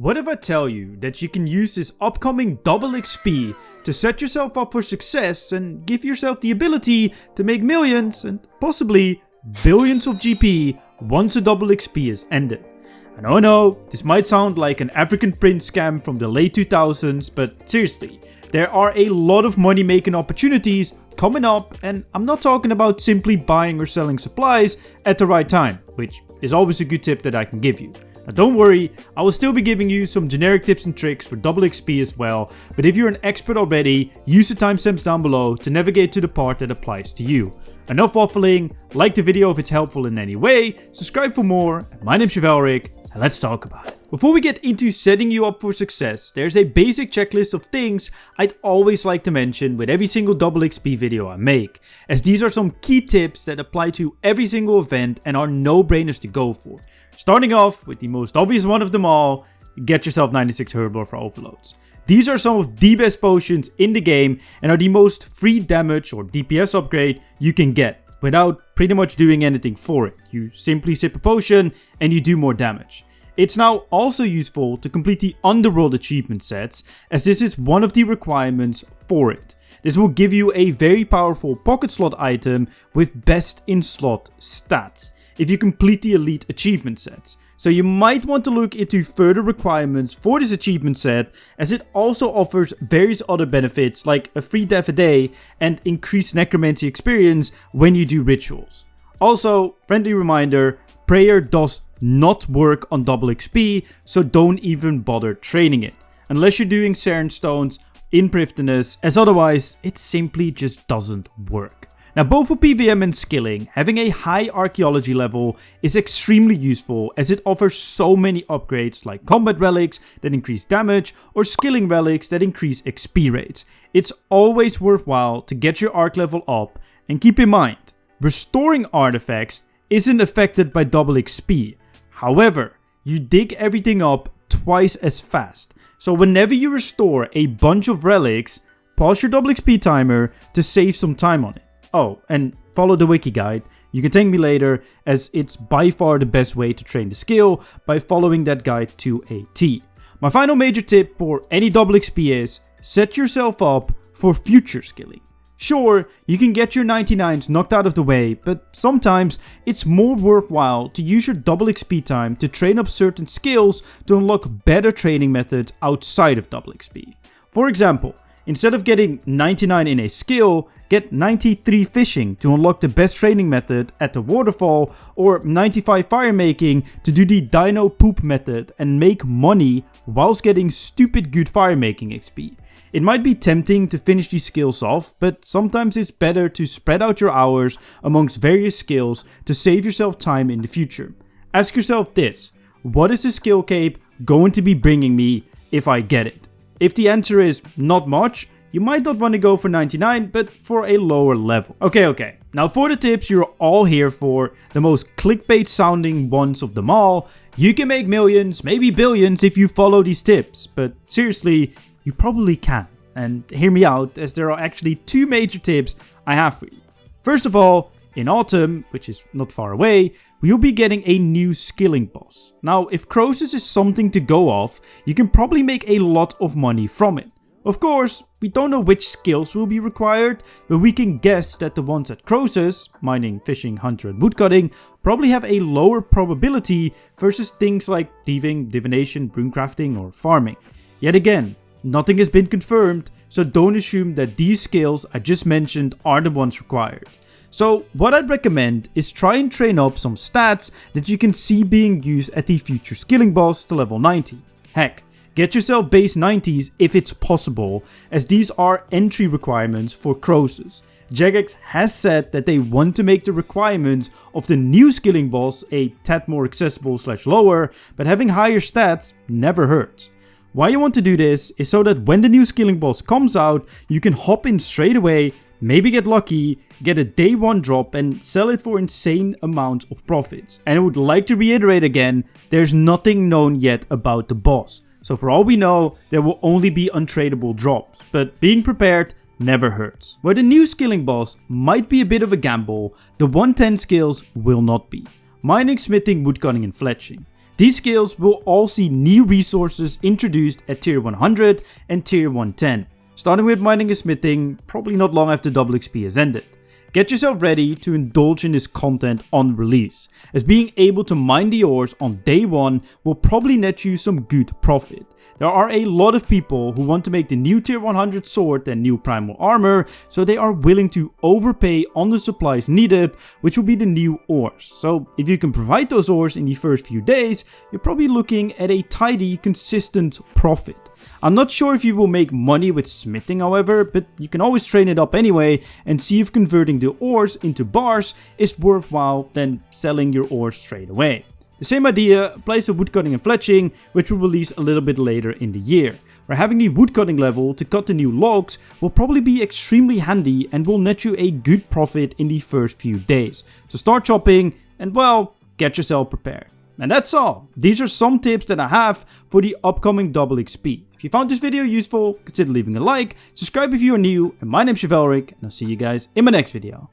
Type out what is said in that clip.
What if I tell you that you can use this upcoming double XP to set yourself up for success and give yourself the ability to make millions and possibly billions of GP once a double XP is ended? And I know this might sound like an African prince scam from the late 2000s, but seriously, there are a lot of money making opportunities coming up, and I'm not talking about simply buying or selling supplies at the right time, which is always a good tip that I can give you. Now don't worry, I will still be giving you some generic tips and tricks for double XP as well, but if you're an expert already, use the timestamps down below to navigate to the part that applies to you. Enough waffling, like the video if it's helpful in any way, subscribe for more, and my name's Chevalric, and let's talk about it. Before we get into setting you up for success, there's a basic checklist of things I'd always like to mention with every single double XP video I make, as these are some key tips that apply to every single event and are no-brainers to go for. Starting off with the most obvious one of them all, get yourself 96 Herbal for overloads. These are some of the best potions in the game and are the most free damage or DPS upgrade you can get without pretty much doing anything for it. You simply sip a potion and you do more damage. It's now also useful to complete the Underworld achievement sets, as this is one of the requirements for it. This will give you a very powerful pocket slot item with best in slot stats if you complete the elite achievement sets. So you might want to look into further requirements for this achievement set, as it also offers various other benefits like a free death a day and increased necromancy experience when you do rituals. Also, friendly reminder, prayer does not work on double XP, so don't even bother training it, unless you're doing Saren Stones in Prifdinus, as otherwise it simply just doesn't work. Now both for PVM and skilling, having a high archaeology level is extremely useful, as it offers so many upgrades like combat relics that increase damage or skilling relics that increase XP rates. It's always worthwhile to get your arc level up, and keep in mind, restoring artifacts isn't affected by double XP. However, you dig everything up twice as fast, so whenever you restore a bunch of relics, pause your double XP timer to save some time on it. Oh, and follow the Wiki guide. You can thank me later, as it's by far the best way to train the skill by following that guide to a T. My final major tip for any double XP is, set yourself up for future skilling. Sure, you can get your 99s knocked out of the way, but sometimes it's more worthwhile to use your double XP time to train up certain skills to unlock better training methods outside of double XP. For example, instead of getting 99 in a skill, get 93 fishing to unlock the best training method at the waterfall, or 95 fire making to do the dino poop method and make money whilst getting stupid good fire making XP. It might be tempting to finish these skills off, but sometimes it's better to spread out your hours amongst various skills to save yourself time in the future. Ask yourself this: what is the skill cape going to be bringing me if I get it? If the answer is not much, you might not want to go for 99, but for a lower level. Okay, now for the tips you're all here for, the most clickbait sounding ones of them all. You can make millions, maybe billions if you follow these tips, but seriously, you probably can. And hear me out, as there are actually two major tips I have for you. First of all, in autumn, which is not far away, we'll be getting a new skilling boss. Now, if Croesus is something to go off, you can probably make a lot of money from it. Of course, we don't know which skills will be required, but we can guess that the ones at Croesus, mining, fishing, hunter and woodcutting, probably have a lower probability versus things like thieving, divination, runecrafting or farming. Yet again, nothing has been confirmed, so don't assume that these skills I just mentioned are the ones required. So what I'd recommend is try and train up some stats that you can see being used at the future skilling boss to level 90. Heck, get yourself base 90s if it's possible, as these are entry requirements for Croesus. Jagex has said that they want to make the requirements of the new skilling boss a tad more accessible / lower, but having higher stats never hurts. Why you want to do this is so that when the new skilling boss comes out, you can hop in straight away, maybe get lucky, get a day 1 drop and sell it for insane amounts of profits. And I would like to reiterate again, there's nothing known yet about the boss. So for all we know, there will only be untradeable drops, but being prepared never hurts. Where the new skilling boss might be a bit of a gamble, the 110 skills will not be. Mining, smithing, woodcutting and fletching. These skills will all see new resources introduced at tier 100 and tier 110, starting with mining and smithing probably not long after double XP has ended. Get yourself ready to indulge in this content on release, as being able to mine the ores on day 1 will probably net you some good profit. There are a lot of people who want to make the new tier 100 sword and new primal armor, so they are willing to overpay on the supplies needed, which will be the new ores. So if you can provide those ores in the first few days, you're probably looking at a tidy, consistent profit. I'm not sure if you will make money with smithing however, but you can always train it up anyway and see if converting the ores into bars is worthwhile than selling your ores straight away. The same idea applies to woodcutting and fletching, which will release a little bit later in the year, where having the woodcutting level to cut the new logs will probably be extremely handy and will net you a good profit in the first few days. So start chopping and well, get yourself prepared. And that's all. These are some tips that I have for the upcoming double XP. If you found this video useful, consider leaving a like, subscribe if you are new, and my name's Chevalric, and I'll see you guys in my next video.